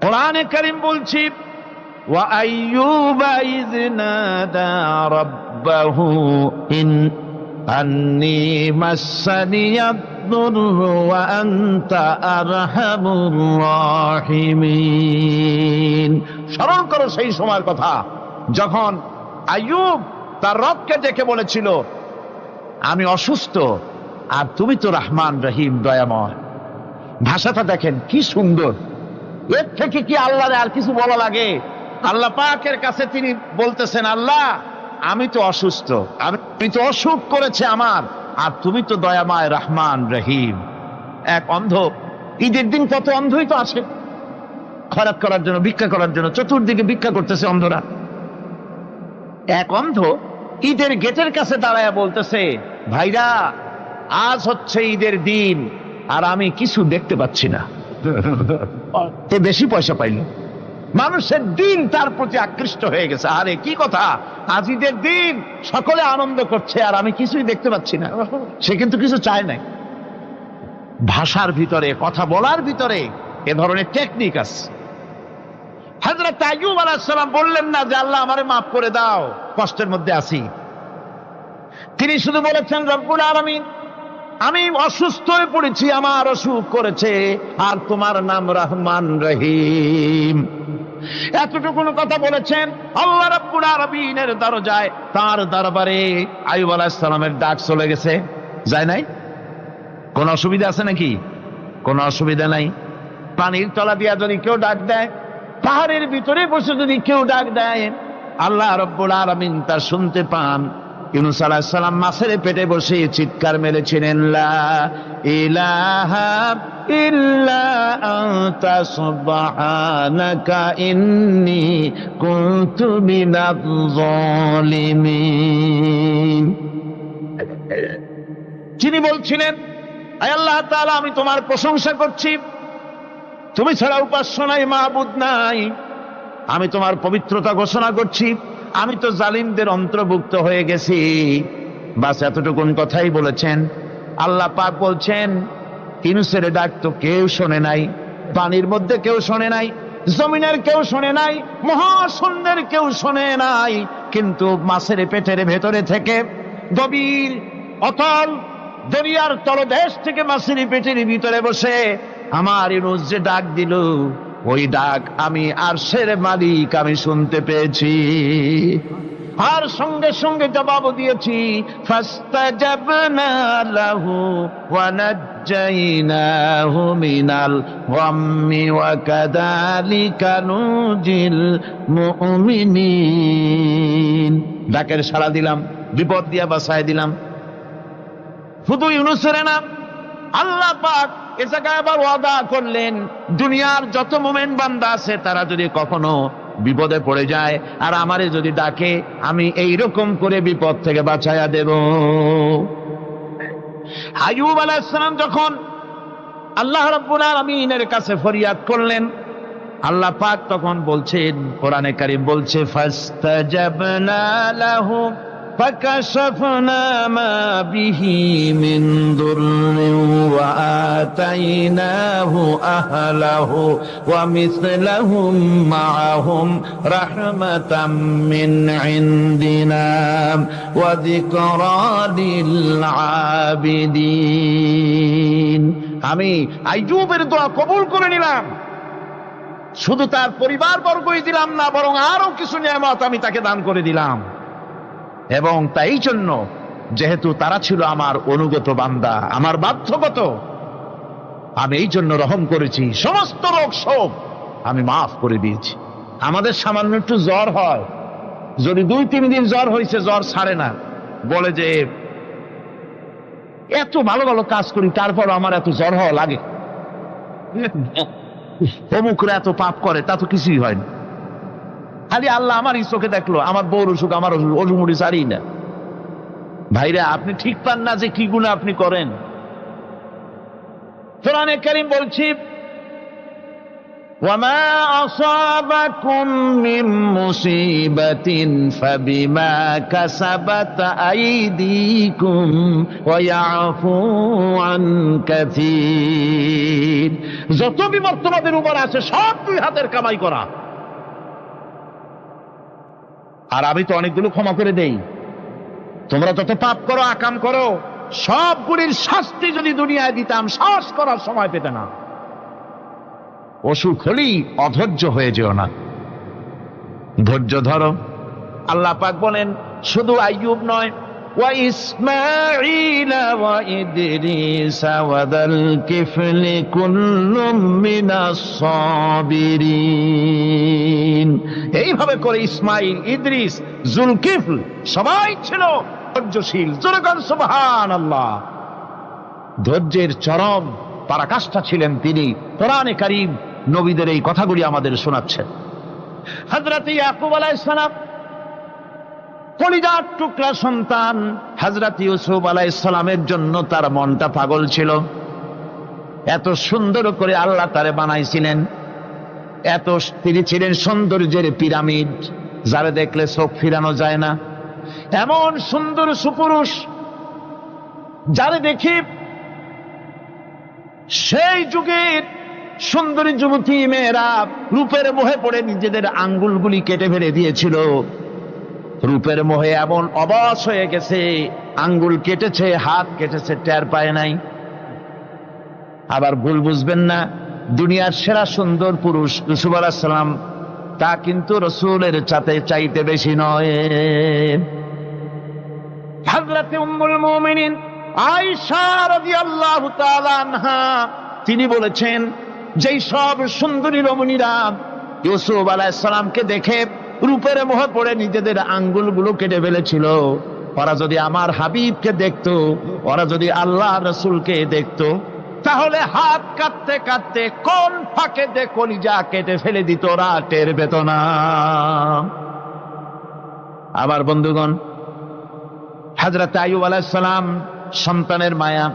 কোরআনে কারীম বলছি ওয়া আইয়ুবা ইয নাদা রাব্বাহু ইন আন্নী মাসসানিয়াদ দুররু ওয়া আনতা আরহামুর রাহিমিন। স্মরণ করো সেই সময়ের কথা যখন আইয়ুব তার রবকে ডেকে বলেছিল, আমি অসুস্থ আর তুমি তো রহমান রহিম দয়াময়। ভাষাটা দেখেন কি সুন্দর। এর থেকে কি আল্লাহর আর কিছু বলা লাগে? আল্লাহ পাকের কাছে তিনি বলতেছেন, আল্লাহ আমি তো অসুস্থ, আমি তো অসুখ করেছে আমার, আর তুমি তো দয়াময় রহমান রহিম। এক অন্ধ, ঈদের দিন কত অন্ধই তো আসে খয়রাত করার জন্য, ভিক্ষা করার জন্য, চতুর্দিকে ভিক্ষা করতেছে অন্ধরা। এক অন্ধ ঈদের গেটের কাছে দাঁড়ায়া বলতেছে, ভাইরা আজ হচ্ছে ঈদের দিন আর আমি কিছু দেখতে পাচ্ছি না। এ বেশি পয়সা পাইল, মানুষের দিন তার প্রতি আকৃষ্ট হয়ে গেছে। আরে কি কথা, আজ ঈদের দিন, সকলে আনন্দ করছে আর আমি কিছুই দেখতে পাচ্ছি না। সে কিন্তু কিছু চায় নাই। ভাষার ভিতরে, কথা বলার ভিতরে এ ধরনের টেকনিক আছে। হযরত আইয়ুব আলাইহিস সালাম বললেন না যে আল্লাহ আমারে মাফ করে দাও, কষ্টের মধ্যে আছি। তিনি শুধু বলেছেন, রব্বুল আলামিন আমি অসুস্থ হয়ে পড়েছি, আমার অসুখ করেছে, আর তোমার নাম রহমান রহিম। এতটুকু কথা বলেছেন। আল্লাহ রাব্বুল আলামিনের দরজায়, তার দরবারে আইয়ুব আলাইহিস সালামের ডাক চলে গেছে। যায় নাই? কোন অসুবিধা আছে নাকি? কোন অসুবিধা নাই। পানির তলা দিয়া যদি কেউ ডাক দেয়, পাহাড়ের ভিতরে বসে যদি কেউ ডাক দেয়, আল্লাহ রাব্বুল আলামিন তা শুনতে পান। ইউনূস আলাইহিস সালাম মাছের পেটে বসে চিৎকার মেরেছিলেন, লা ইলাহা ইল্লা আনতা সুবহানাকা ইন্নী কুনতু মিনাজ জালিমিন। যিনি বলছিলেন, আয় আল্লাহ তাআলা আমি তোমার প্রশংসা করছি, তুমি ছাড়া উপাস্য নাই, মাবুদ নাই। আমি তোমার পবিত্রতা ঘোষণা করছি, আমি তো জালিমদের অন্তর্ভুক্ত হয়ে গেছি। বাস এতটুকুন কথাই বলেছেন। আল্লাহ পাক বলছেন, ইউনূসের ডাক তো কেউ শোনে নাই, পানির মধ্যে কেউ শোনে নাই, জমিনের কেউ শোনে নাই, মহাশূন্যের কেউ শোনে নাই, কিন্তু মাছের পেটের ভেতরে থেকে, গভীর অতল দরিয়ার তলদেশ থেকে মাছের পেটের ভিতরে বসে আমার ইউনূস যে ডাক দিল, ওই ডাক আমি আরশের মালিক আমি শুনতে পেয়েছি, আর সঙ্গে সঙ্গে জবাব দিয়েছি। ফাস্তাজাবনা লাহু ওয়া নাজ্জাইনাহু মিনাল গাম্মি ওয়া কাযালিকা নুজিল মুমিনিন। ডাকের সাড়া দিলাম, বিপদ দিয়া বাঁচায় দিলাম। শুধু ইউনূসের না, আল্লাহ পাক এ জায়গায় আবার ওয়াদা করলেন, দুনিয়ার যত মুমিন বান্দা আছে তারা যদি কখনো বিপদে পড়ে যায় আর আমারে যদি ডাকে, আমি এইরকম করে বিপদ থেকে বাঁচায়া দেব। আইয়ুব আলাইহিস সালাম যখন আল্লাহ রাব্বুল আলামিনের কাছে ফরিয়াদ করলেন, আল্লাহ পাক তখন বলছেন, কোরআনে কারীম বলছে, ফাস্তাজাবনা লাহু فكشفنا ما به من ضر وآتيناه أهله ومثلهم معهم رحمة من عندنا وذكرى للعابدين। আমি আইয়ুবের দোয়া কবুল করে নিলাম। শুধু তার পরিবার বর্গই দিলাম না, বরং আরো কিছু নিয়ামত আমি তাকে দান করে দিলাম। এবং তাই জন্য, যেহেতু তারা ছিল আমার অনুগত বান্দা, আমার বাধ্যগত, আমি এই জন্য রহম করেছি, সমস্ত রোগ শোক আমি মাফ করে দিয়েছি। আমাদের সামান্য একটু জ্বর হয়, যদি 2-3 দিন জ্বর হয়েছে, জ্বর ছাড়ে না, বলে যে এত ভালো ভালো কাজ করি তারপর আমার এত জ্বর হওয়া লাগে, অমুকরা এত পাপ করে, তা তো কিছুই হয় না। খালি আল্লাহ আমার এই চোখে দেখলো, আমার বউর অসুখ, আমার অজুমুড়ি ছাড়ি না। ভাইরা, আপনি ঠিক পান না যে কি গুনাহ আপনি করেন। কোরআনে কারীম বলছি, وما أصابكم من مصيبة فبما كسبت أيديكم ويعفو عن كثير। যত বিপদ তোমাদের উপর আছে সব দুই হাতের কামাই করা। আর আমি তো অনেকগুলো ক্ষমা করে দেই। তোমরা যত পাপ করো, আকাম করো, সবগুলির শাস্তি যদি দুনিয়ায় দিতাম শ্বাস করার সময় পেতে না। অসুখ হলেই অধৈর্য হয়ে যেও না, ধৈর্য ধরো। আল্লাহ পাক বলেন শুধু আইয়ুব নয়, ওয়া ইসমাঈল ওয়া ইদরিস ওয়া যাল কিফলি কুল্লুম মিনাস সাবিরিন। এইভাবে করে ইসমাঈল, ইদ্রিস, জুলকিফল সবাই ছিল ধৈর্যশীল। জোরে বলেন সুবহানাল্লাহ। ধৈর্যের চরম পরাকাষ্ঠা ছিলেন তিনি। কোরআনে কারীম নবীদের এই কথাগুলি আমাদের শোনাচ্ছেন। হযরত ইয়াকুব আলাইহিস সালাম কলিজার টুকরা সন্তান হযরত ইউসুফ আলাইহিস সালামের জন্য তার মনটা পাগল ছিল। এত সুন্দর করে আল্লাহ তারে বানাইছিলেন, এত তিনি ছিলেন সৌন্দর্যের পিরামিড, যারে দেখলে চোখ ফিরানো যায় না। এমন সুন্দর সুপুরুষ যারে দেখি সেই যুগের সুন্দরী যুবতী মেয়েরা রূপের মোহে পড়ে নিজেদের আঙ্গুলগুলি কেটে ফেলে দিয়েছিল। রূপের মোহে এমন অবশ হয়ে গেছে, আঙ্গুল কেটেছে, হাত কেটেছে, টের পায় নাই। আবার ভুল বুঝবেন না, দুনিয়ার সেরা সুন্দর পুরুষ ইউসুফ আলাইহিস সালাম, তা কিন্তু রাসূলের চাইতে বেশি নয়। হযরত উম্মুল মুমিনিন আয়েশা রাদিয়াল্লাহু তাআলা আনহা তিনি বলেছেন, যেই সব সুন্দরী রমণীরা ইউসুফ আলাইহিস সালামকে দেখে রূপের মোহে পড়ে নিজেদের আঙ্গুলগুলো কেটে ফেলেছিল, ওরা যদি আমার হাবিবকে দেখতো, ওরা যদি আল্লাহ রাসূলকে দেখতো, তাহলে হাত কাটতে কাটতে কোন ফাঁকে দিয়ে কলিজা কেটে ফেলে দিত, ওরা টের পেত না। আবার বন্ধুগণ, হযরত আইয়ুব আলাইহিস সালাম সন্তানের মায়া,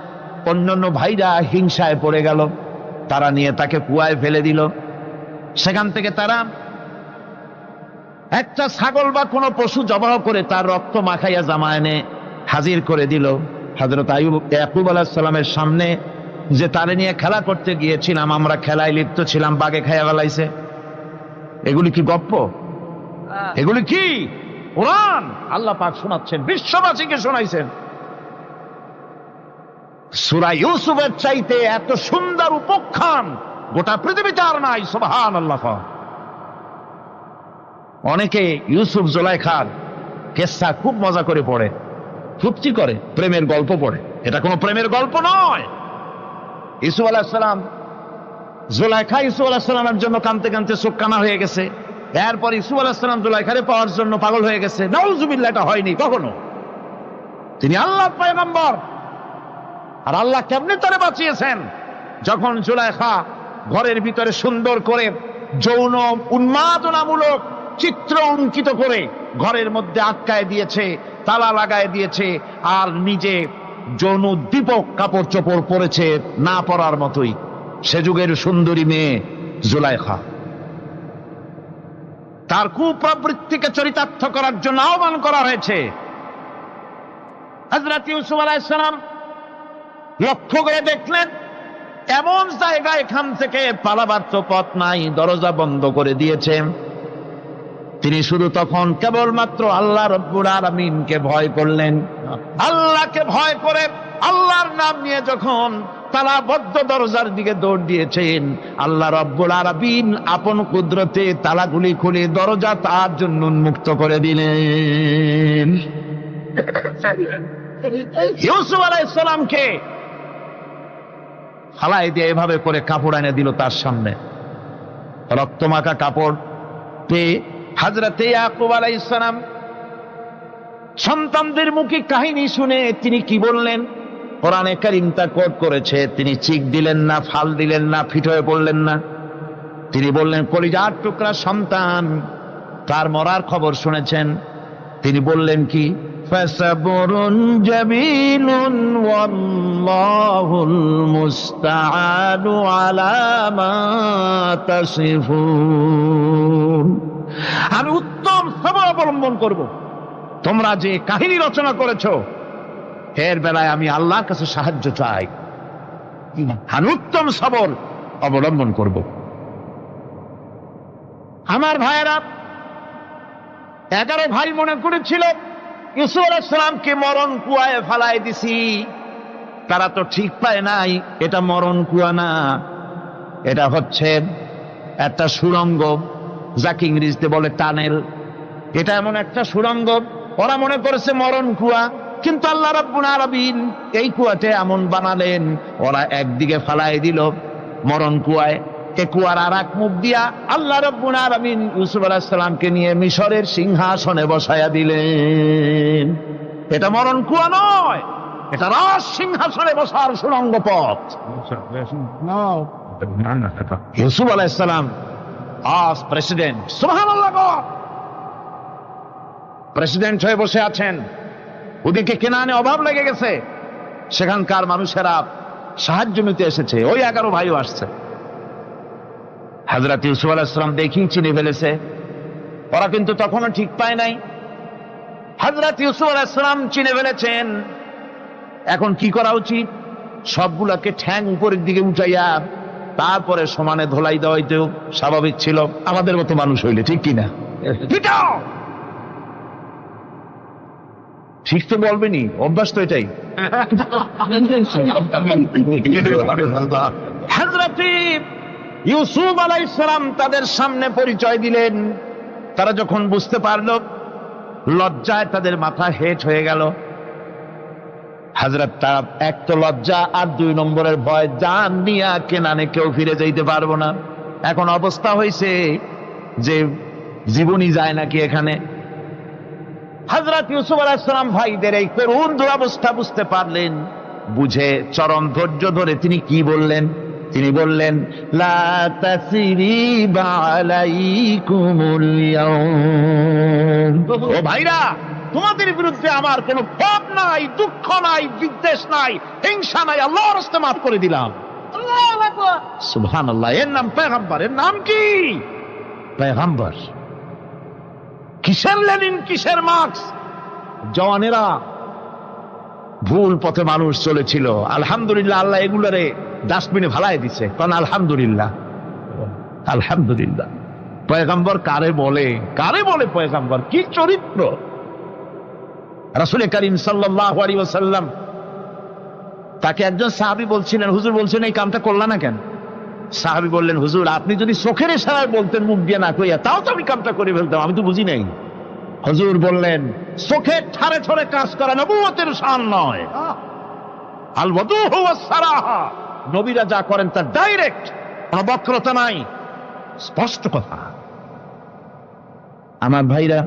অন্যান্য ভাইরা হিংসায় পড়ে গেল, তারা নিয়ে তাকে কুয়ায় ফেলে দিল। সেখান থেকে তারা একটা ছাগল বা কোনো পশু জবাহ করে তার রক্ত মাখাইয়া জামা এনে হাজির করে দিল হযরত ইয়াকুব আলাইহিস সালামের সামনে, যে তারে নিয়ে খেলা করতে গিয়েছিলাম, আমরা খেলায় লিপ্ত ছিলাম, বাগে খাইয়া ফেলাইছে। এগুলি কি গপ্প? এগুলি কি কোরআন? আল্লাহ পাক শোনাচ্ছেন, বিশ্ববাসীকে শোনাইছেন। সূরা ইউসুফের চাইতে এত সুন্দর উপাখ্যান গোটা পৃথিবীতে আর নাই। সুবহানাল্লাহ। অনেকে ইউসুফ জুলাইখার কেসা খুব মজা করে পড়ে, ফুর্তি করে, প্রেমের গল্প পড়ে। এটা কোনো প্রেমের গল্প নয়। ইউসুফ আলাইহিস সালাম, জুলাইখা ইউসুফ আলাইহিস সালামের জন্য কাঁদতে কাঁদতে চোখ কানা হয়ে গেছে। এরপর ইউসুফ আলাইহিস সালাম জুলাইখারে পাওয়ার জন্য পাগল হয়ে গেছে। নাউজুবিল্লাহ, এটা হয়নি কখনো। তিনি আল্লাহর পয়গম্বর। আর আল্লাহ কেমনে তারে বাঁচিয়েছেন? যখন জুলাইখা ঘরের ভিতরে সুন্দর করে যৌন উন্মাদনামূলক চিত্র অঙ্কিত করে ঘরের মধ্যে আটকায় দিয়েছে, তালা লাগায় দিয়েছে, আর নিজে যৌন উদ্দীপক কাপড় চোপড় পরেছে না পরার মতোই। সে যুগের সুন্দরী মেয়ে জুলাইখা। তার কুপ্রবৃত্তিকে চরিতার্থ করার জন্য আহ্বান করা হয়েছে। হযরত ইউসুফ আলাইহিস সালাম লক্ষ্য করে দেখলেন এমন জায়গা, এখান থেকে পালাবার তো পথ নাই, দরজা বন্ধ করে দিয়েছে। তিনি শুধু তখন কেবলমাত্র আল্লাহ রব্বুল আলামিনকে ভয় করলেন। আল্লাহকে ভয় করে আল্লাহর নাম নিয়ে যখন তালাবদ্ধ দরজার দিকে দৌড় দিয়েছেন, আল্লাহ রব্বুল আলামিন আপন কুদরতে তালাগুলি খুলে দরজা তার জন্য উন্মুক্ত করে দিলেন। ইউসুফ আলাইহিস সালামকে ফালাই দিয়ে এভাবে করে কাপড় এনে দিল তার সামনে, রক্তমাখা কাপড় পেয়ে হযরত ইয়াকুব আলাইহিস সালাম সন্তানদের মুখে কাহিনী শুনে তিনি কি বললেন? কোরআনে কারীম তা কোট করেছে। তিনি চিক দিলেন না, ফাল দিলেন না, ফিট হয়ে পড়লেন না। তিনি বললেন, কলিজার টুকরা সন্তান তার মরার খবর শুনেছেন। তিনি বললেন কি? فصبر جميل والله المستعان على ما تصفون। আমি উত্তম সবর অবলম্বন করব। তোমরা যে কাহিনী রচনা করেছো এর বেলায় আমি আল্লাহর কাছে সাহায্য চাই। আমি উত্তম সবর অবলম্বন করব। আমার ভাইয়েরা, 11 ভাই মনে করেছিল ইউসুফ আলাইহিস সালামকে মরণ কুয়ায় ফালায় দিছি। তারা তো ঠিক পায় নাই এটা মরণ কুয়া না, এটা হচ্ছে একটা সুড়ঙ্গ, যাকে ইংরেজিতে বলে টানেল। এটা এমন একটা সুড়ঙ্গ, ওরা মনে করেছে মরণ কুয়া, কিন্তু আল্লাহ রাব্বুল আলামিন এই কুয়াতে এমন বানালেন, ওরা একদিকে ফালায় দিল মরণ কুয়ায়, এ কুয়ার আর এক মুখ দিয়া আল্লাহ রাব্বুল আলামিন ইউসুফ আলাইহিস সালামকে নিয়ে মিশরের সিংহাসনে বসায়া দিলেন। এটা মরণ কুয়া নয়, এটা রাজ সিংহাসনে বসার সুড়ঙ্গ পথ। ইউসুফ আলাইহিস সালাম আজ প্রেসিডেন্ট, সুবহানাল্লাহ, প্রেসিডেন্ট হয়ে বসে আছেন। ওদিকে কেনানে অভাব লেগে গেছে, সেখানকার মানুষেরা সাহায্য নিতে এসেছে, ওই 11 ভাইও আসছে। হযরত ইউসুফ আলাইহিস সালাম দেখি চিনে ফেলেছে, ওরা কিন্তু তখনও ঠিক পায় নাই। হযরত ইউসুফ আলাইহিস সালাম চিনে ফেলেছেন। এখন কি করা উচিত? সবগুলোকে ঠ্যাং উপরের দিকে উঠাইয়া তারপরে সমানে ধোলাই দেওয়াইতেও স্বাভাবিক ছিল, আমাদের মতো মানুষ হইলে, ঠিক কিনা? ঠিক তো বলবেনি, অভ্যাস তো এটাই। হযরত ইউসুফ আলাইহিস সালাম তাদের সামনে পরিচয় দিলেন। তারা যখন বুঝতে পারল, লজ্জায় তাদের মাথা হেট হয়ে গেল। হযরত তার এক তো লজ্জা, আর 2 নম্বরের ভয়, জান নিয়া কেনানে কেউ ফিরে যাইতে পারবো না। এখন অবস্থা হয়েছে যে জীবনই যায় নাকি এখানে। হযরত ইউসুফ আলাইহিস সালাম ভাইদের এই করুণ দুরবস্থা বুঝতে পারলেন, বুঝে চরম ধৈর্য ধরে তিনি কি বললেন? তিনি বললেন, লা তাসরিবা আলাইকুমুল ইয়াউম। ও ভাইরা, তোমাদের বিরুদ্ধে আমার কোনো পাপ নাই, দুঃখ নাই, বিদ্বেষ নাই, হিংসা নাই, আল্লাহর রাস্তায় মাফ করে দিলাম। আল্লাহু আকবার, সুবহানাল্লাহ। এর নাম পয়গম্বর। এর নাম কি? পয়গম্বর। কিসের লেনিন, কিসের মার্কস? জওয়ানেরা, ভুল পথে মানুষ চলেছিল, আলহামদুলিল্লাহ আল্লাহ এগুলারে ডাস্টবিনে ফালাই দিছে। কারণ আলহামদুলিল্লাহ, আলহামদুলিল্লাহ। পয়গম্বর কারে বলে? কারে বলে পয়গম্বর? কি চরিত্র! রাসূল করিম সাল্লাল্লাহু আলাইহি ওয়াসাল্লাম, তাকে একজন সাহাবী বলছিলেন, হুজুর বলছেন এই কামটা করলা না কেন? সাহাবী বললেন, হুজুর আপনি যদি চোখের ইশারায় বলতেন মুখ দিয়ে না কইয়া, তাও তো আমি কামটা করে ফেলতাম, আমি তো বুঝি নাই। হুজুর বললেন, চোখের ঠারে ঠারে কাজ করা নবুয়তের শান নয়। আল ওয়াদুহু ওয়াস সারাহা, নবীরা যা করেন তা ডাইরেক্ট, কোনো বক্রতা নাই, স্পষ্ট কথা। আমার ভাইরা,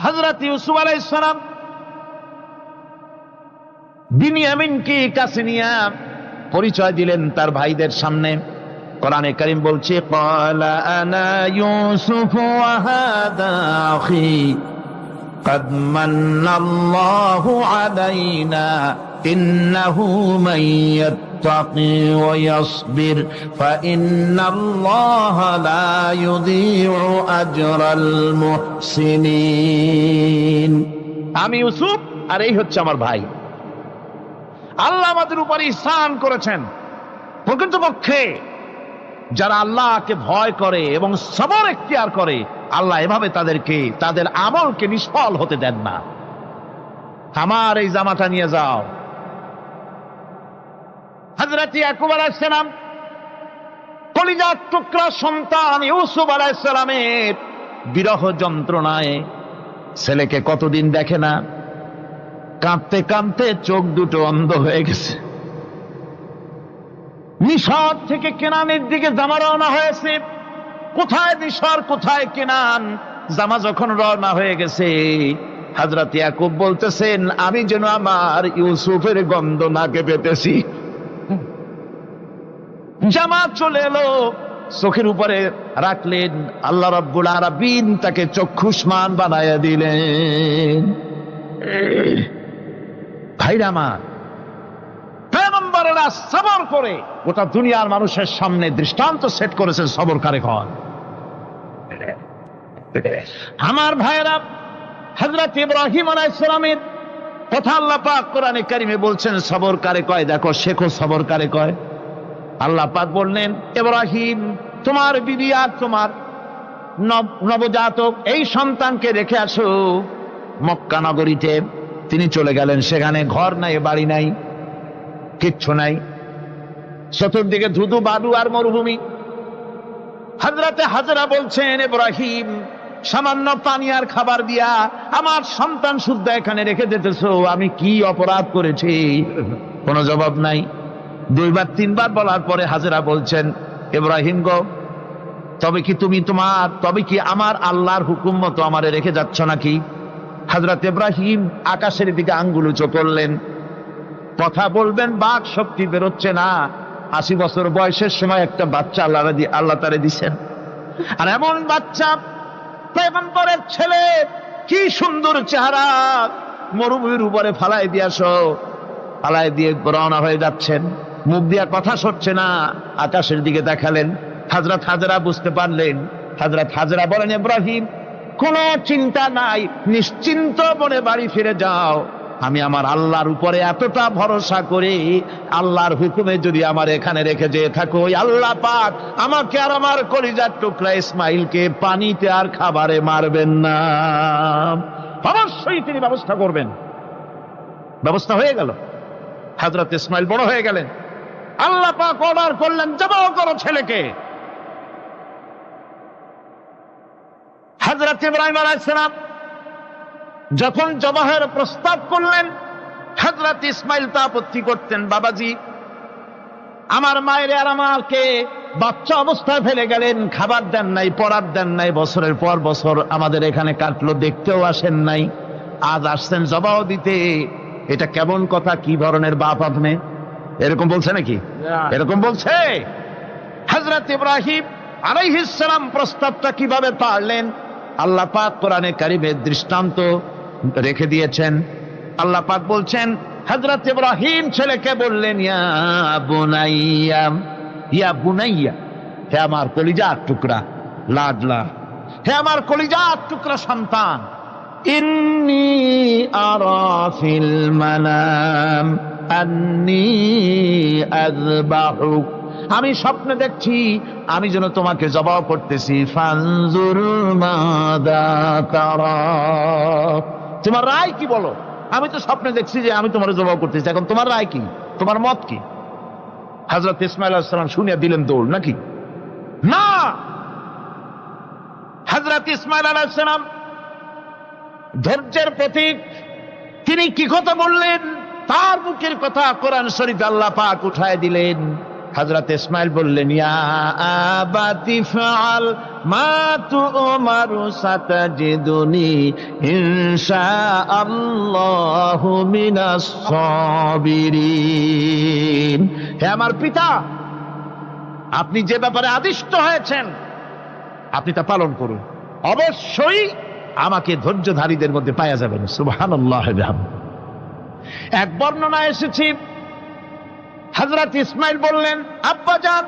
হযরত ইউসুফ আলাইহিস সালাম বিনিয়ামিনকে কাছে নিয়ে পরিচয় দিলেন তার ভাইদের সামনে। কোরআনে কারীম বলছে, ক্বালা আনা ইউসুফ ওয়া হাদা আখি قد من الله علينا إنه من يتقي ويصبر فإن الله لا يضيع أجر المحسنين। আমি ইউসুফ, আর এই হচ্ছে আমার ভাই। আল্লাহ আমাদের উপর ইহসান করেছেন। প্রকৃতপক্ষে যারা আল্লাহকে ভয় করে এবং সবর এখতিয়ার করে, আল্লাহ এভাবে তাদেরকে, তাদের আমলকে নিষ্ফল হতে দেন না। আমার এই জামাটা নিয়ে যাও। হযরত ইয়াকুব আলাইহিস সালাম, কলিজার টুকরা সন্তান ইউসুফ আলাইহিস সালামের বিরহ যন্ত্রণায় ছেলেকে কতদিন দেখে না, কাঁদতে কাঁদতে চোখ দুটো অন্ধ হয়ে গেছে। মিশর থেকে কেনানের দিকে জামা রওনা হয়েছে। কোথায় মিশর, কোথায় কেনান? জামা যখন রওনা হয়ে গেছে, হযরত ইয়াকুব বলতেছেন, আমি যেন আমার ইউসুফের গন্ধ নাকে পেতেছি। জামা চলে এলো, চোখের উপরে রাখলেন, আল্লাহ রাব্বুল আলামিন তাকে চক্ষুষ্মান বানায়া দিলেন। ভাইরা আমার, পয়গম্বরেরা সবর করে গোটা দুনিয়ার মানুষের সামনে দৃষ্টান্ত সেট করেছেন সবর কারে কয়। আমার ভাইরা, হযরত ইব্রাহিম আলাইহিস সালামের কথা আল্লাহ পাক কোরআনে কারিমে বলছেন সবর কারে কয়। দেখো, শেখো সবর কারে কয়। আল্লাহ পাক বললেন, ইব্রাহিম, তোমার বিবি আর তোমার নবজাতক এই সন্তানকে রেখে আসো মক্কা নগরীতে। তিনি চলে গেলেন, সেখানে ঘর নাই, বাড়ি নাই, কিচ্ছু নাই, চতুর্দিকে ধুধু বালু আর মরুভূমি। হযরতে হাজরা বলছেন, ইব্রাহিম, সামান্য পানি আর খাবার দিয়া আমার সন্তান শুদ্ধ এখানে রেখে যেতেছো, আমি কি অপরাধ করেছি? কোনো জবাব নাই। দুইবার তিনবার বলার পরে হাজরা বলছেন, ইব্রাহিম গো, তবে কি আমার আল্লাহর হুকুম মতো আমারে রেখে যাচ্ছ নাকি? হযরত ইব্রাহিম আকাশের দিকে আঙ্গুল উঁচু করলেন। কথা বলবেন, বাক শক্তি বেরোচ্ছে না। 80 বছর বয়সের সময় একটা বাচ্চা আল্লাহ তারে দিছেন। আর এমন বাচ্চা, পয়গম্বরের ছেলে, কি সুন্দর চেহারা, মরুভূমির উপরে ফালাই দিয়ে রওনা হয়ে যাচ্ছেন। মুখ দিয়া কথা সরছে না, আকাশের দিকে দেখালেন। হযরত হাজরা বুঝতে পারলেন। হযরত হাজরা বলেন, ইব্রাহিম, কোনো চিন্তা নাই, নিশ্চিন্ত মনে বাড়ি ফিরে যাও। আমি আমার আল্লাহর উপরে এতটা ভরসা করি, আল্লাহর হুকুমে যদি আমার এখানে রেখে যেয়ে থাকো, আল্লাহ পাক আমাকে আর আমার কলিজার টুকরা ইসমাইলকে পানিতে আর খাবারে মারবেন না, অবশ্যই তিনি ব্যবস্থা করবেন। ব্যবস্থা হয়ে গেল। হযরত ইসমাইল বড় হয়ে গেলেন। আল্লাহ পাক অর্ডার করলেন, জবাহ করো ছেলেকে। হযরত ইব্রাহিম আলাইহিস সালাম যখন জবাহের প্রস্তাব করলেন, হযরত ইসমাইল তা আপত্তি করতেন, বাবাজি, আমার মায়ের আর আমাকে বাচ্চা অবস্থায় ফেলে গেলেন, খাবার দেন নাই, পরার দেন নাই, বছরের পর বছর আমাদের এখানে কাটলো, দেখতেও আসেন নাই, আজ আসছেন জবাহ দিতে। এটা কেমন কথা? কি ধরনের বাপ আপনি? এরকম বলছে নাকি? এরকম বলছে। হযরত ইব্রাহিম আলাইহিস সালাম প্রস্তাবটা কিভাবে পারলেন? আল্লাহ পাক কোরআনে কারিমে দৃষ্টান্ত রেখে দিয়েছেন। আল্লাহ পাক বলছেন, হযরত ইব্রাহিম ছেলেকে বললেন, ইয়া বুনাইয়া, ইয়া বুনাইয়া, হে আমার কলিজার টুকরা লাডলা, হে আমার কলিজার টুকরা সন্তান, ইন্নী আরা ফিল মানাম আন্নী আযবাহুক, আমি স্বপ্নে দেখছি আমি যেন তোমাকে জবাহ করতেছি। ফানজুর মাযা তারা, তোমার রায় কি বলো? আমি তো স্বপ্নে দেখছি যে আমি তোমার জবাহ করতেছি, এখন তোমার রায় কি, তোমার মত কি? হযরত ইসমাঈল আলাইহিস সালাম শুনিয়া দিলেন দৌড়, নাকি? না, হযরত ইসমাঈল আলাইহিস সালাম ধৈর্যের প্রতীক। তিনি কি কথা বললেন? তার মুখের কথা কোরআন শরীফে আল্লাহ পাক উঠায় দিলেন। হযরত ইসমাঈল বললেন, ইয়া আবাতি ফাআল মা তু'মারু সাতাজিদুনি ইনশাআল্লাহু মিনাস সাবিরিন, হে আমার পিতা, আপনি যে ব্যাপারে আদিষ্ট হয়েছেন আপনি তা পালন করুন, অবশ্যই আমাকে ধৈর্যধারীদের মধ্যে পাওয়া যাবেন। সুবহানাল্লাহ। এক বর্ণনা এসেছে, হযরত ইসমাঈল বললেন, আব্বাজান,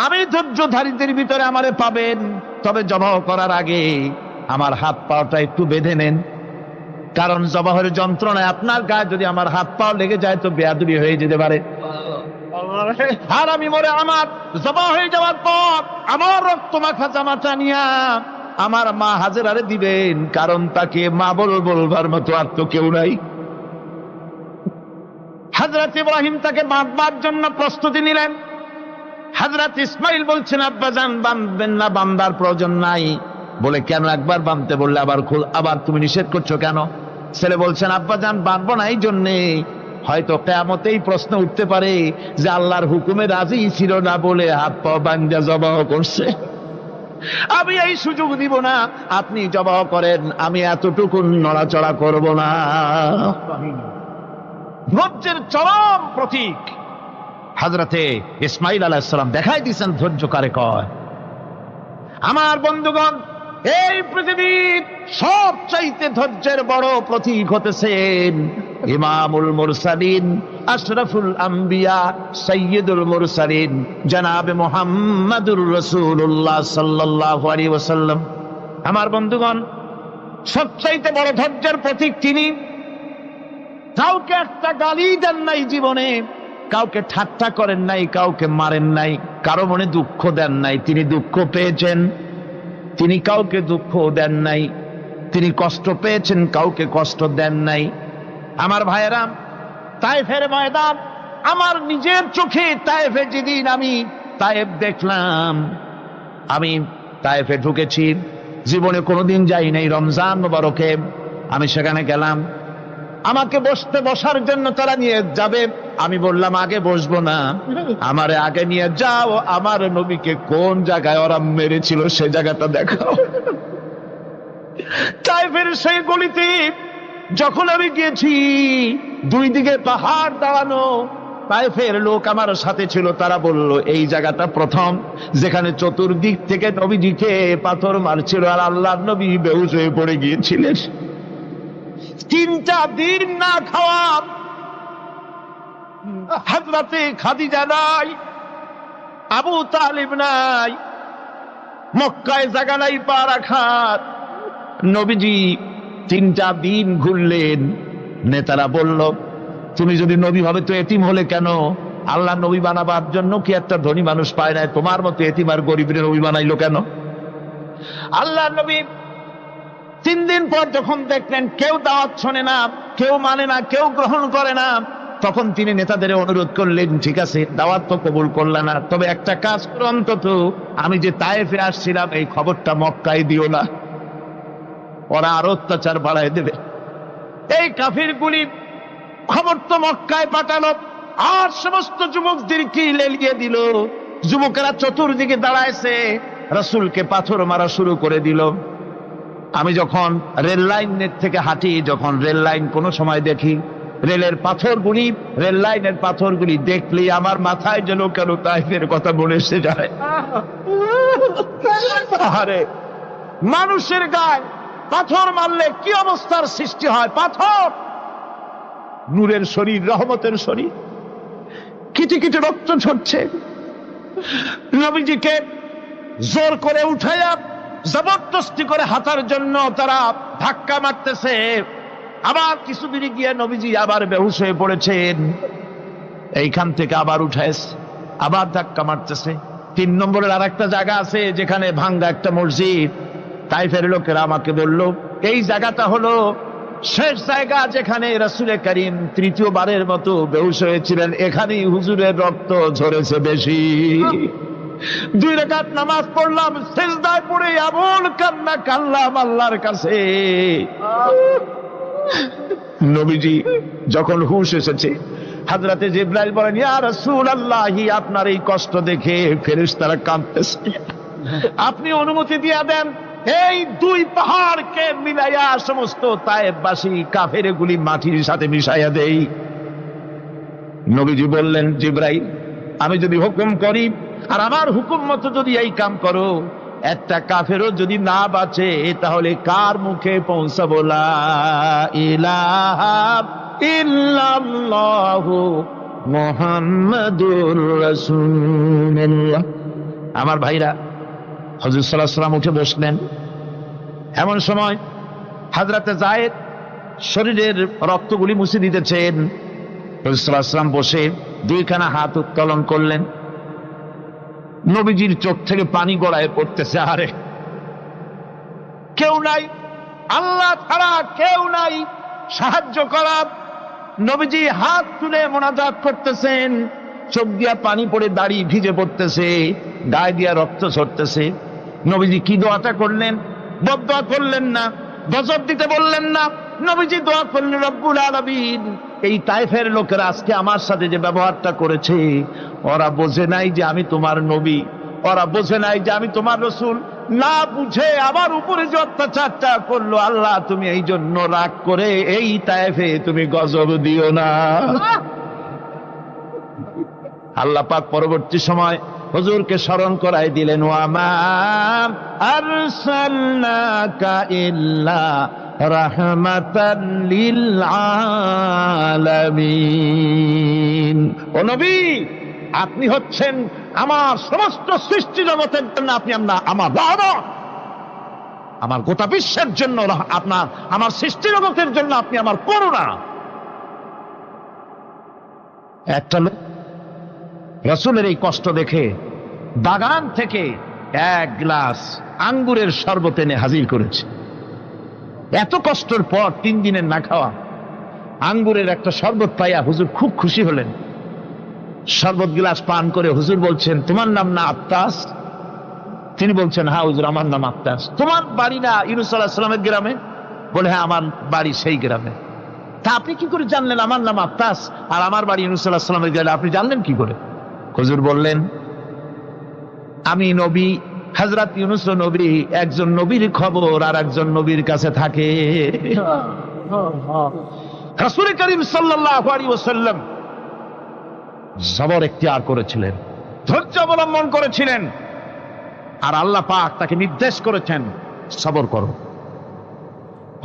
আমি ধৈর্যধারীদের ভিতরে আমারে পাবেন, তবে জবাহ করার আগে আমার হাত পাটা একটু বেঁধে নেন, কারণ জবাহের যন্ত্রণায় আপনার গায়ে যদি আমার হাত পা লেগে যায় তো বেয়াদবি হয়ে যেতে পারে। আর আমি মরে আমার জবাহ হয়ে যাওয়ার পর আমার রক্ত মাখা জামাটা নিয়া আমার মা হাজেরারে দিবেন, কারণ তাকে মা বলবার মতো আর তো কেউ নাই। হযরত ইব্রাহিম তাকে বাঁধবার জন্য প্রস্তুতি নিলেন। হযরত ইসমাঈল বলছেন, আব্বাজান, বাঁধবেন না, বাঁধার প্রয়োজন নাই। বলে, কেন? একবার বাঁধতে বললে আবার তুমি নিষেধ করছো কেন? ছেলে বলছেন, আব্বাজান, বাঁধবো না এই জন্যে, হয়তো কিয়ামতেই প্রশ্ন উঠতে পারে যে আল্লাহর হুকুমে রাজি ছিল না বলে হাত পা বাঁধা জবাহ করছে, আমি এই সুযোগ দিব না, আপনি জবাহ করেন, আমি এতটুকু নড়াচড়া করব না। ধৈর্যের চরম প্রতীক হযরতে ইসমাঈল আলাইহিস সালাম দেখাই দিয়েছেন ধৈর্য কারে কয়। আমার বন্ধুগণ, এই পৃথিবীর সবচাইতে ধৈর্যের বড় প্রতীক হতেছেন ইমামুল মুরসালিন, আশরাফুল আম্বিয়া, সাইয়্যিদুল মুরসালিন জনাবে মুহাম্মাদুর রাসূলুল্লাহ সাল্লাল্লাহু আলাইহি ওয়াসাল্লাম। আমার বন্ধুগণ, সবচাইতে বড় ধৈর্যের প্রতীক তিনি। কাউকে একটা গালি দেন নাই জীবনে, কাউকে ঠাট্টা করেন নাই, কাউকে মারেন নাই, কারো মনে দুঃখ দেন নাই। তিনি দুঃখ পেয়েছেন, তিনি কাউকে দুঃখ দেন নাই। তিনি কষ্ট পেয়েছেন, কাউকে কষ্ট দেন নাই। আমার ভাইয়েরা, তায়েফের ময়দান, আমার নিজের চোখে তায়েফে যেদিন আমি তায়েফ দেখলাম, আমি তায়েফে ঢুকেছি, জীবনে কোনোদিন যাই নাই। রমজান মোবারকে আমি সেখানে গেলাম, আমাকে বসার জন্য তারা নিয়ে যাবে। আমি বললাম আগে বসবো না, আমারে আগে নিয়ে যাও, আমার নবীকে কোন জায়গায় ওরা মেরেছিল সে জায়গাটা দেখাও। তায়েফের সেই গলিতে যখন আমি গিয়েছি, দুই দিকে পাহাড় দাঁড়ানো, তায়েফের লোক আমার সাথে ছিল, তারা বলল এই জায়গাটা প্রথম যেখানে চতুর্দিক থেকে নবীজিকে পাথর মারছিল আর আল্লাহর নবী বেহুশ হয়ে পড়ে গিয়েছিলেন। 3টা দিন না খাওয়া, হযরতে খাদিজা নাই, আবু তালিব নাই, মক্কায় জায়গা নাই পা রাখার। নবীজি 3টা দিন ঘুরলেন। নেতারা বলল তুমি যদি নবী হবে তো এতিম হলে কেন? আল্লাহ নবী বানাবার জন্য কি একটা ধনী মানুষ পায় না? তোমার মতো এতিম আর গরিবের নবী বানাইলো কেন? আল্লাহ নবী 3 দিন পর যখন দেখলেন কেউ দাওয়াত শোনে না, কেউ মানে না, কেউ গ্রহণ করে না, তখন তিনি নেতাদের অনুরোধ করলেন ঠিক আছে, দাওয়াত তো কবুল করলেন না, তবে একটা কাজ করো, অন্তত আমি যে তায়েফে আসছিলাম এই খবরটা মক্কায় দিও না, ওরা আরো অত্যাচার বাড়ায় দেবে। এই কাফিরগুলি খবর তো মক্কায় পাঠালো, আর সমস্ত যুবকদেরকে লেলিয়ে দিল। যুবকেরা চতুর্দিকে দাঁড়াইছে, রাসূলকে পাথর মারা শুরু করে দিল। আমি যখন রেল লাইনের থেকে হাঁটি, যখন রেল লাইন কোনো সময় দেখি, রেলের পাথরগুলি, রেল লাইনের পাথরগুলি দেখলেই আমার মাথায় যেন কেন তায়েফের কথা মনে এসে যায়। আরে মানুষের গায়ে পাথর মারলে কি অবস্থার সৃষ্টি হয়? পাথর নূরের শরীর, রহমতের শরীর, কিটি কিটি রক্ত ঝরছে। নবীজিকে জোর করে উঠাইয়া জবরদস্তি করে হাঁটার জন্য তারা ধাক্কা মারতেছে। আবার কিছুদিন গিয়ে নবীজি আবার বেহুশ হয়ে পড়েছেন, এইখান থেকে আবার উঠাইছে, আবার ধাক্কা মারতেছে। 3 নম্বরের আর একটা জায়গা আছে যেখানে ভাঙ্গা একটা মসজিদ। তায়েফের লোকেরা আমাকে বলল এই জায়গাটা হলো শেষ জায়গা যেখানে রাসূল করিম 3য়বারের মতো বেহুশ হয়েছিলেন, এখানেই হুজুরের রক্ত ঝরেছে বেশি। 2 রাকাত নামাজ পড়লাম, সিজদায় পড়ে এমন কান্না কাঁদলাম আল্লাহর কাছে। নবীজি যখন হুঁশ এসেছে, হযরতে জিবরাইল বলেন ইয়া রাসূলুল্লাহ, আপনার এই কষ্ট দেখে ফেরেশতারা কাঁদতেছে, আপনি অনুমতি দিয়ে দেন এই 2 পাহাড়কে মিলাইয়া সমস্ত তায়েফবাসী কাফেরগুলি মাটির সাথে মিশাইয়া দেই। নবীজি বললেন জিবরাইল, আমি যদি হুকুম করি আর আমার হুকুম মতো যদি এই কাম করো, একটা কাফেরও যদি না বাঁচে তাহলে কার মুখে পৌঁছাবো লা ইলাহা ইল্লাল্লাহু মুহাম্মাদুর রাসূলুল্লাহ। আমার ভাইরা, হযরত সাল্লাল্লাহু আলাইহি ওয়াসাল্লাম উঠে বসলেন। এমন সময় হযরতে যায়েদ শরীরের রক্তগুলি মুছে দিতেছেন। হযরত সাল্লাল্লাহু আলাইহি ওয়াসাল্লাম বসে 2খানা হাত উত্তোলন করলেন। নবীজির চোখ থেকে পানি গড়ায় পড়তেছে। আরে কেউ নাই, আল্লাহ ছাড়া কেউ নাই সাহায্য করার। নবীজি হাত তুলে মোনাজাত করতেছেন, চোখ দিয়া পানি পড়ে দাড়ি ভিজে পড়তেছে, গায়ে দিয়া রক্ত ঝরতেছে। নবীজি কি দোয়াটা করলেন? বদদোয়া করলেন না, গজব দিতে বললেন না। নবীজি দোয়া করলেন রব্বুল আলামিন, এই তায়েফের লোকেরা আজকে আমার সাথে যে ব্যবহারটা করেছে, ওরা বোঝে নাই যে আমি তোমার নবী, ওরা বোঝে নাই যে আমি তোমার রাসূল, না বুঝে আমার উপরে যে অত্যাচারটা করলো, আল্লাহ তুমি এই জন্য রাগ করে এই তায়েফে তুমি গজব দিও না। আল্লাহ পাক পরবর্তী সময় হুজুরকে স্মরণ করাই দিলেন, ওয়া মা আরসালনাকা ইল্লা রাহমাতাল লিল আলামিন। ও নবী, আপনি হচ্ছেন আমার সমস্ত সৃষ্টি জগতের জন্য আপনি আমার রহমত, আমার গোটা বিশ্বের জন্য আপনার, আমার সৃষ্টি জগতের জন্য আপনি আমার করুণা। একটা লোক রাসূলের এই কষ্ট দেখে বাগান থেকে এক গ্লাস আঙ্গুরের শরবত এনে হাজির করেছে। এত কষ্টের পর 3 দিনের না খাওয়া আঙ্গুরের একটা শরবত পাইয়া হুজুর খুব খুশি হলেন। শরবত গ্লাস পান করে হুজুর বলছেন, তোমার নাম না আত্তাস? তিনি বলছেন, হ্যাঁ হুজুর, আমার নাম আত্তাস। তোমার বাড়ি না ইউনূস আলাইহিস সালামের গ্রামে? বলে, হ্যাঁ, আমার বাড়ি সেই গ্রামে। তা আপনি কি করে জানলেন আমার নাম আত্তাস আর আমার বাড়ি ইউনূস আলাইহিস সালামের গ্রামে? আপনি জানলেন কি করে? হুজুর বললেন, আমি নবী, হযরত ইউনূস নবী, একজন নবীর খবর আর একজন নবীর কাছে থাকে। রাসূল করিম সাল্লাল্লাহু আলাইহি ওয়াসাল্লাম সবর ইখতিয়ার করেছিলেন, ধৈর্য অবলম্বন করেছিলেন, আর আল্লাহ পাক তাকে নির্দেশ করেছেন, সবর করো।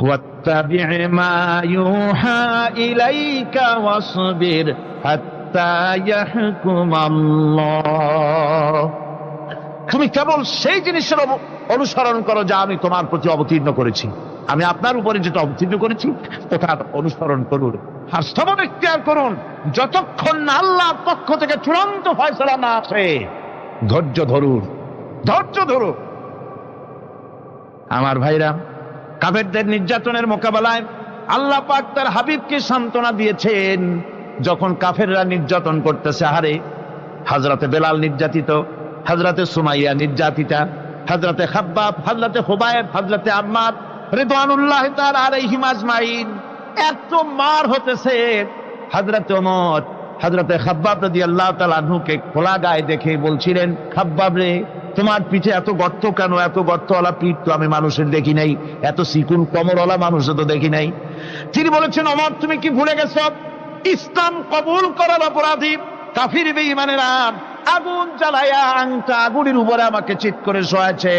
ওয়াত্তাবি' মা ইউহা ইলাইকা ওয়াসবির হাত্তা ইয়াহকুমাল্লাহ। তুমি কেবল সেই জিনিসের অনুসরণ করো যা আমি তোমার প্রতি অবতীর্ণ করেছি। আমি আপনার উপরে যেটা অবতীর্ণ করেছি ওটার অনুসরণ করুন, আর সবর ইখতিয়ার করুন যতক্ষণ না আল্লাহর পক্ষ থেকে চূড়ান্ত ফয়সালা না আসে। ধৈর্য ধরুন, ধৈর্য ধরুন। আমার ভাইরা, কাফেরদের নির্যাতনের মোকাবেলায় আল্লাহ পাক তার হাবিবকে সান্ত্বনা দিয়েছেন। যখন কাফেররা নির্যাতন করতেছে, হারে হযরতে বেলাল নির্যাতিত, হযরতে সুমাইয়া নির্যাতিতা, হযরতে খাব্বাব, হযরতে খুবাইব, হযরতে আম্মার রিদওয়ানুল্লাহি তাআলা আলাইহিম আজমাইন, এত মার হতেছে। হযরতে ওমর হযরতে খাব্বাব রাদিয়াল্লাহু তাআলা আনহুকে খোলা গায়ে দেখে বলছিলেন, খাব্বাব রে, তোমার পিঠে এত গর্ত কেন? এত গর্তওয়ালা পিঠ তো আমি মানুষের দেখি নাই, এত চিকুন কোমরওয়ালা মানুষও তো দেখি নাই। তিনি বলেছেন, ওমর, তুমি কি ভুলে গেছো? ইসলাম কবুল করার অপরাধী কাফির বেঈমানেরা আগুন জ্বালায়া আংটা আগুনের উপরে আমাকে চিৎ করে শোয়াছে।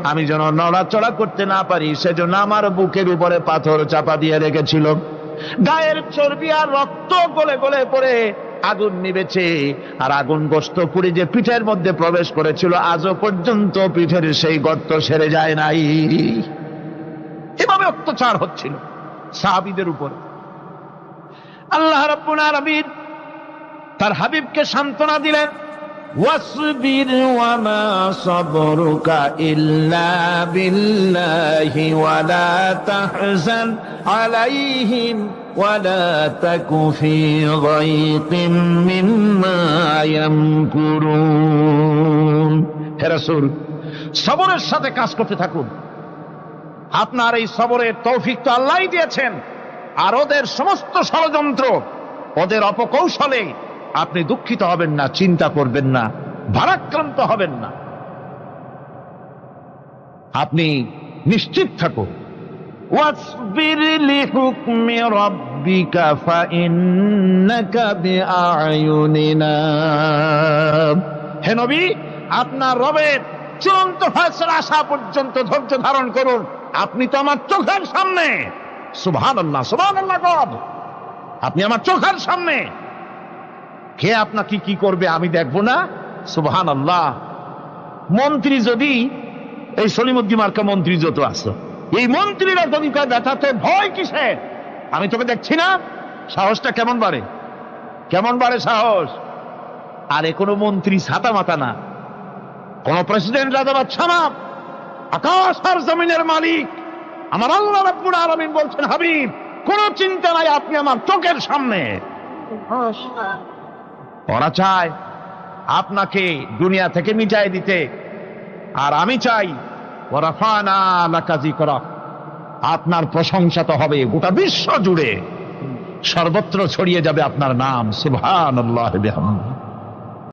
আমি যেন নড়াচড়া করতে না পারি সেজন্য আমার বুকের উপরে পাথর চাপা দিয়ে রেখেছিল। গায়ের চর্বি আর রক্ত গলে গলে পড়ে আগুন নিবেছে, আর আগুন গোশত পুড়ে যে পিঠের মধ্যে প্রবেশ করেছিল আজও পর্যন্ত পিঠের সেই গর্ত সেরে যায় নাই। এভাবে অত্যাচার হচ্ছিল সাহাবীদের উপর। আল্লাহ রাব্বুল আলামিন তার হাবিবকে সান্ত্বনা দিলেন, ওয়াসবির ওয়া মা সাবরুকা ইল্লা বিল্লাহি ওয়া লা তাহজান আলাইহিম ওয়া লা তাকু ফি যায়কিম মিম্মা ইয়ামকুরুন। হে রাসূল, সবরের সাথে কাজ করতে থাকুন। আপনার এই সবরের তৌফিক তো আল্লাহই দিয়েছেন, আর ওদের সমস্ত ষড়যন্ত্র, ওদের অপকৌশলে আপনি দুঃখিত হবেন না, চিন্তা করবেন না, ভারাক্রান্ত হবেন না। আপনি নিশ্চিত থাকুন। ওয়াসবির লিহুকমি রাব্বিকা ফাইন্নাকা বিআয়ুনিনা। হে নবী, আপনার রবের চূড়ান্ত ফয়সালা আসা পর্যন্ত ধৈর্য ধারণ করুন। আপনি তো আমার চোখের সামনে। সুবহানাল্লাহ, সুবহানাল্লাহ। গড, আপনি আমার চোখের সামনে। কে আপনাকে কি করবে আমি দেখবো না? সুবহানাল্লাহ। মন্ত্রী যদি, এই সলিমুদ্দিন মার্কা মন্ত্রী যত আছে, এই মন্ত্রীরা যদি ব্যথাতে ভয় কিসে? আমি তোকে দেখছি না? সাহসটা কেমন বাড়ে, কেমন বাড়ে সাহস। আরে কোনো মন্ত্রী ছাতা মাতা না, কোন প্রেসিডেন্ট রাজা বাদশা না, আকাশ আর জমিনের মালিক আমার আল্লাহ রাব্বুল আলামিন বলছেন, হাবিব, কোন চিন্তা নাই, আপনি আমার চোখের সামনে। ওরা চায় আপনাকে দুনিয়া থেকে মিটাই দিতে, আর আমি চাই ওয়ারাফানা লাকা যিকরাক, আপনার প্রশংসা তো হবে গোটা বিশ্ব জুড়ে, সর্বত্র ছড়িয়ে যাবে আপনার নাম। সুবহানাল্লাহি ওয়া বিহামদিহি।